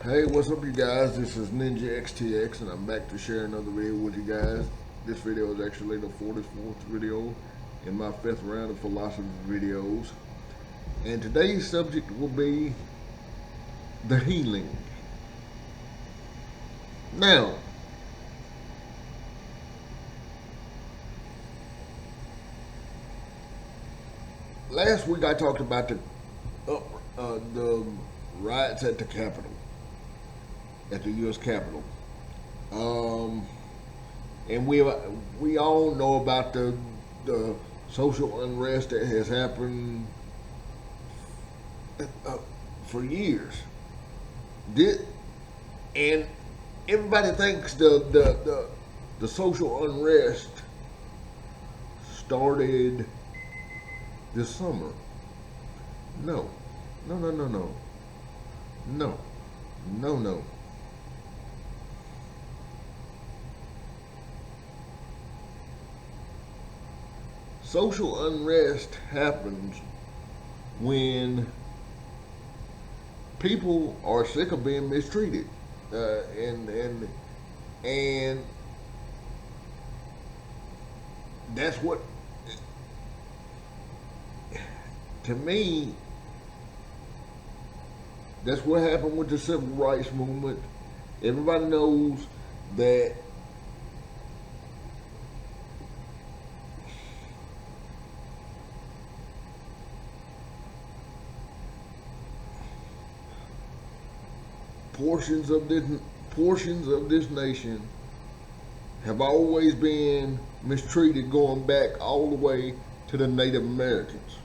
Hey, what's up, you guys? This is Ninjaxtx, and I'm back to share another video with you guys. This video is actually the 44th video in my 5th round of philosophy videos. And today's subject will be the healing. Now, last week I talked about the riots at the Capitol, at the U.S. Capitol. Um, and we all know about the social unrest that has happened for years. Did and everybody thinks the social unrest started this summer. No, no, no, no, no, no, no, no. Social unrest happens when people are sick of being mistreated, and that's what, to me, that's what happened with the civil rights movement. Everybody knows that portions of this nation have always been mistreated, going back all the way to the Native Americans.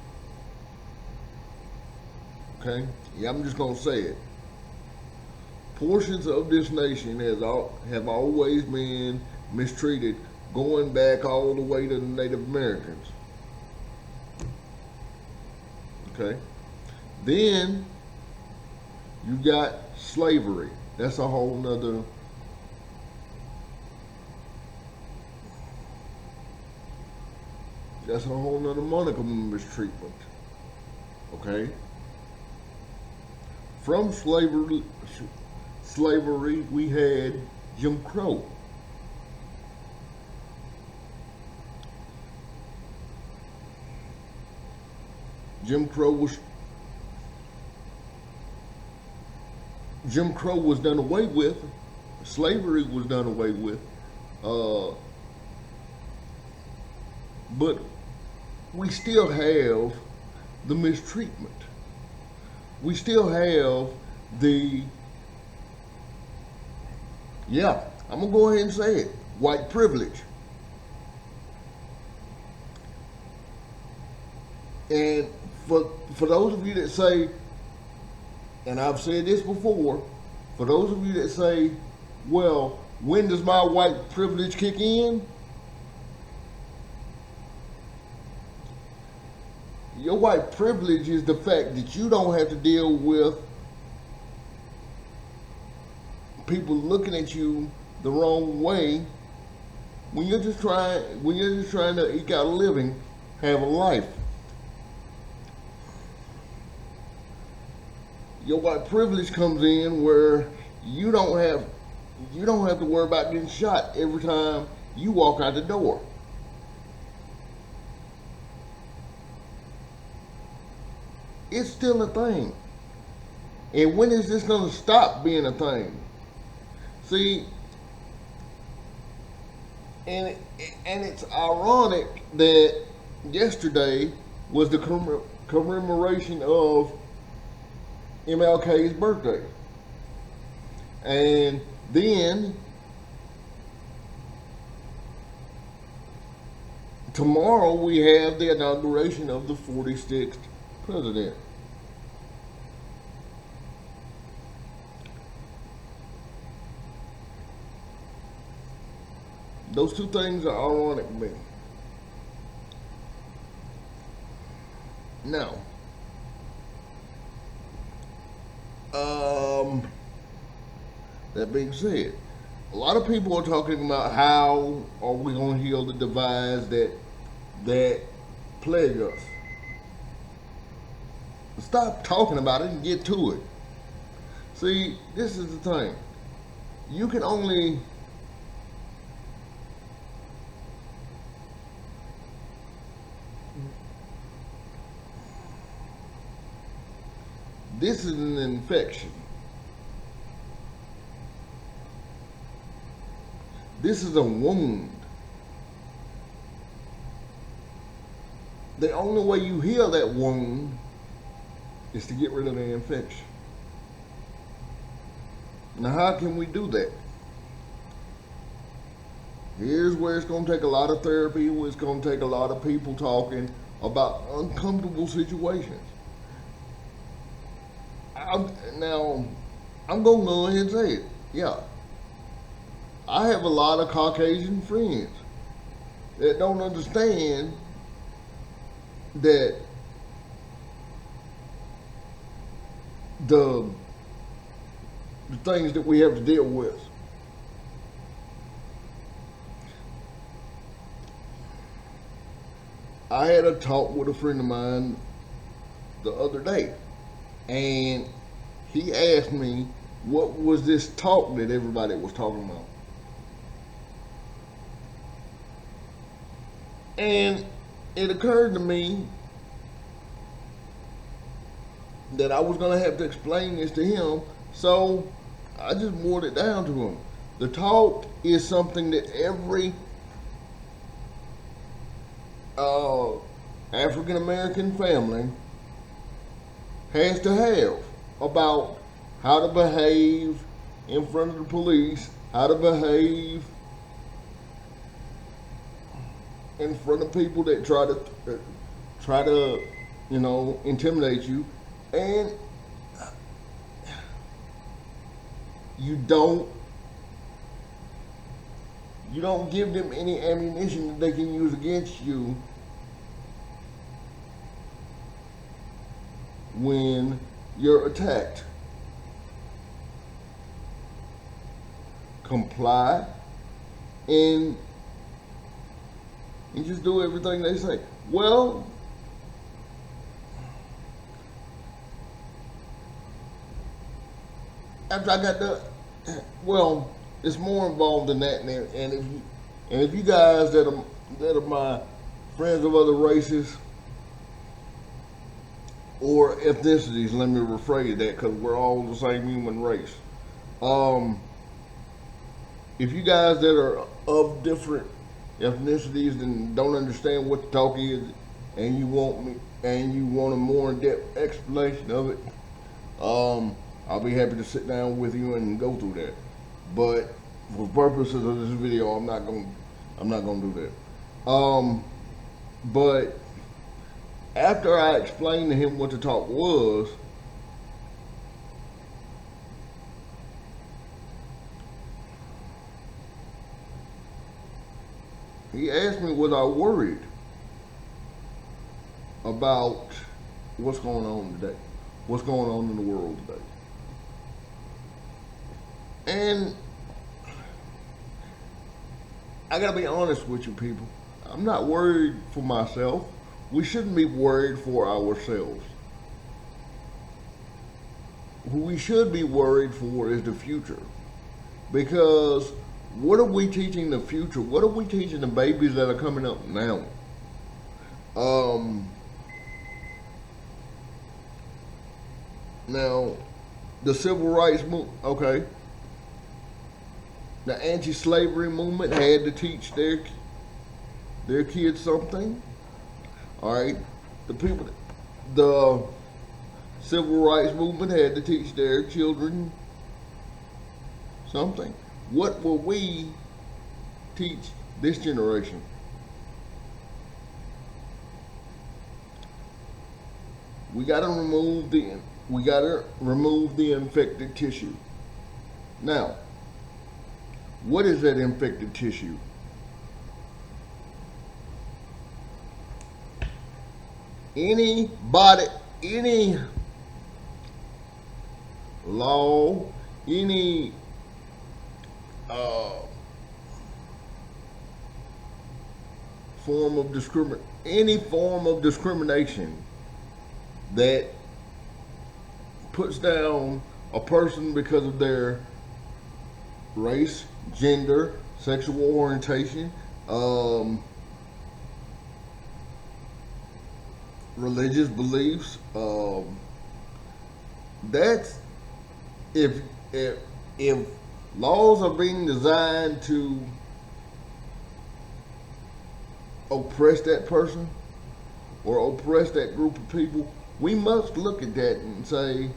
Okay, yeah, I'm just gonna say it. Portions of this nation have always been mistreated, going back all the way to the Native Americans. Okay, then you got slavery. That's a whole nother. That's a whole nother monica mistreatment. Okay. From slavery, we had Jim Crow. Jim Crow was Jim Crow was done away with. Slavery was done away with. Uh, but we still have the mistreatment. We still have the, yeah, I'm going to go ahead and say it, white privilege. And for those of you that say, and I've said this before, for those of you that say, well, when does my white privilege kick in? Your white privilege is the fact that you don't have to deal with people looking at you the wrong way when you're just trying to eke out a living, have a life. Your white privilege comes in where you don't have to worry about getting shot every time you walk out the door. It's still a thing. And when is this going to stop being a thing? See, and it's ironic that yesterday was the commemoration of MLK's birthday. And then tomorrow we have the inauguration of the 46th president. Those two things are ironic to me. Now, that being said, a lot of people are talking about how are we going to heal the divides that plague us. Stop talking about it and get to it. See, this is the thing. You can only this is an infection. This is a wound. The only way you heal that wound is to get rid of the infection. Now, how can we do that? Here's where it's going to take a lot of therapy, where it's going to take a lot of people talking about uncomfortable situations. I'm going to go ahead and say it. Yeah. I have a lot of Caucasian friends that don't understand that the things that we have to deal with. I had a talk with a friend of mine the other day, and he asked me what was this talk that everybody was talking about. And it occurred to me that I was going to have to explain this to him, so I just boiled it down to him. The talk is something that every African American family has to have about how to behave in front of the police, how to behave in front of people that try to intimidate you, and you don't give them any ammunition that they can use against you when you're attacked. Comply and just do everything they say. Well, after I got done, well, it's more involved than that. And if you guys that are my friends of other races or ethnicities, let me rephrase that, because we're all the same human race. If you guys that are of different ethnicities and don't understand what the talk is, and you want a more in-depth explanation of it, I'll be happy to sit down with you and go through that. But for purposes of this video, I'm not gonna do that. But after I explained to him what the talk was, he asked me, was I worried about what's going on today, what's going on in the world today. And I gotta be honest with you people, I'm not worried for myself. We shouldn't be worried for ourselves. Who we should be worried for is the future. Because what are we teaching the future? What are we teaching the babies that are coming up now? Now, the civil rights movement, okay. The anti-slavery movement had to teach their kids something. All right, the civil rights movement had to teach their children something. What will we teach this generation? We gotta remove the infected tissue. Now, what is that infected tissue? Any law, any form of discrimination that puts down a person because of their race, gender, sexual orientation, religious beliefs. That's if if if laws are being designed to oppress that person or oppress that group of people, we must look at that and say,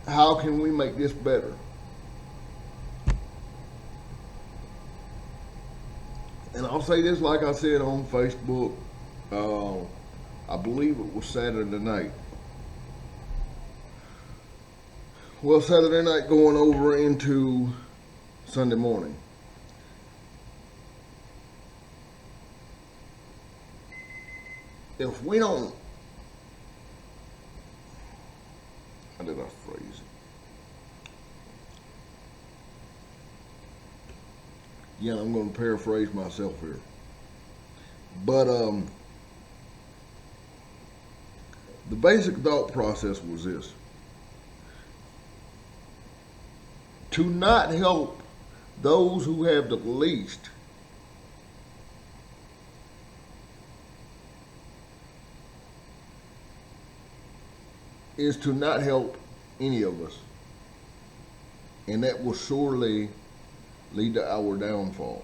how can we make this better? And I'll say this like I said on Facebook, I believe it was Saturday night. Well, Saturday night going over into Sunday morning. If we don't, how did I phrase it? Yeah, I'm going to paraphrase myself here. But the basic thought process was this: to not help those who have the least is to not help any of us. And that will surely lead to our downfall.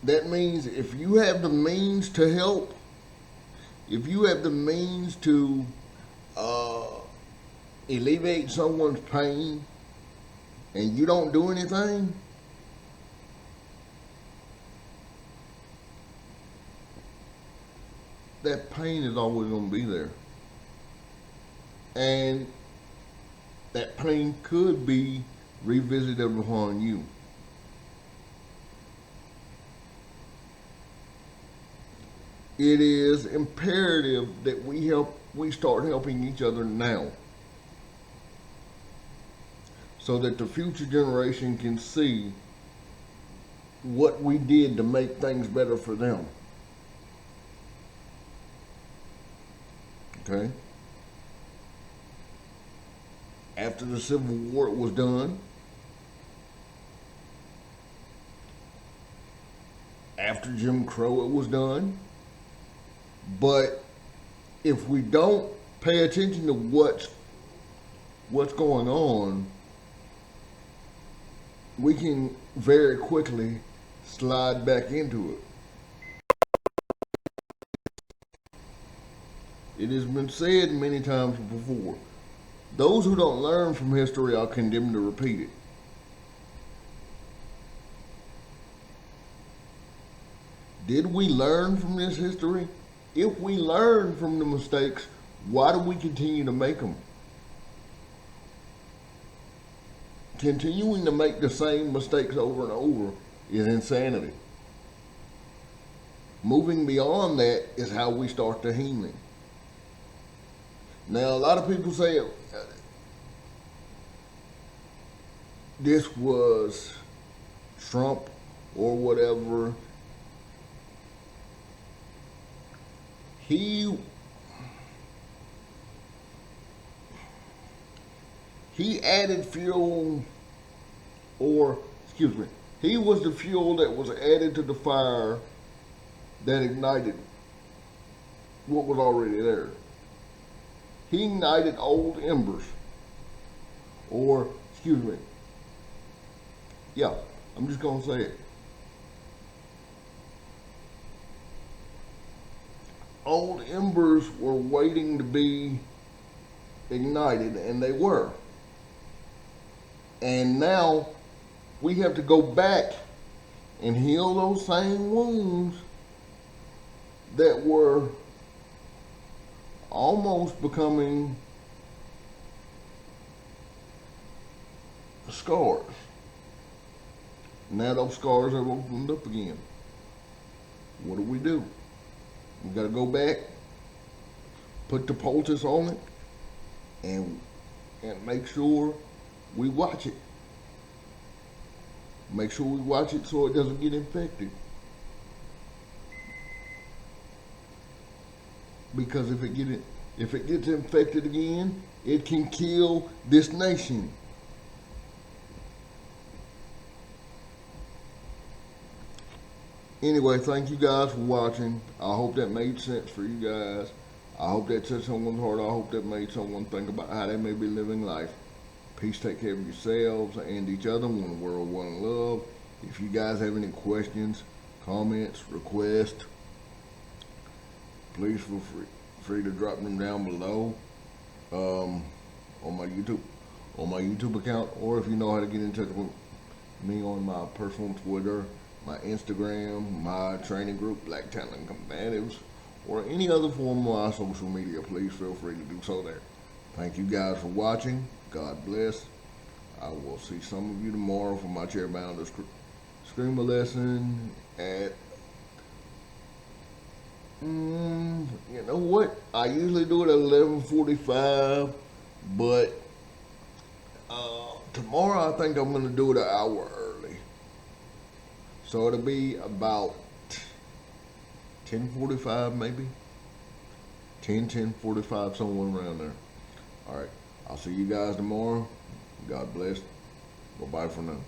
That means if you have the means to help, if you have the means to alleviate someone's pain and you don't do anything, that pain is always going to be there. And that pain could be revisited upon you. It is imperative that we start helping each other now, so that the future generation can see what we did to make things better for them. Okay? After the Civil War was done, after Jim Crow it was done, but if we don't pay attention to what's going on, we can very quickly slide back into it. It has been said many times before, those who don't learn from history are condemned to repeat it. Did we learn from this history? If we learn from the mistakes, why do we continue to make them? Continuing to make the same mistakes over and over is insanity. Moving beyond that is how we start the healing. Now, a lot of people say this was Trump or whatever. He added fuel, or excuse me, he was the fuel that was added to the fire that ignited what was already there. He ignited old embers, or excuse me, yeah, I'm just gonna say it. Old embers were waiting to be ignited, and they were. And now we have to go back and heal those same wounds that were almost becoming scars. Now those scars have opened up again. What do? We got to go back, put the poultice on it, and make sure we watch it. Make sure we watch it so it doesn't get infected. Because if If it gets infected again, it can kill this nation. Anyway, thank you guys for watching. I hope that made sense for you guys. I hope that touched someone's heart. I hope that made someone think about how they may be living life. Peace, take care of yourselves and each other. One world, one love. If you guys have any questions, comments, requests, please feel free to drop them down below on my YouTube account, or if you know how to get in touch with me on my personal Twitter, my Instagram, my training group, Black Talent Combatives, or any other form of my social media, please feel free to do so there. Thank you guys for watching. God bless. I will see some of you tomorrow for my Chairbound Screamer lesson at, you know what? I usually do it at 11:45, but tomorrow I think I'm going to do it an hour early. So it'll be about 10:45 maybe. 10:45, somewhere around there. All right. I'll see you guys tomorrow. God bless. Bye-bye for now.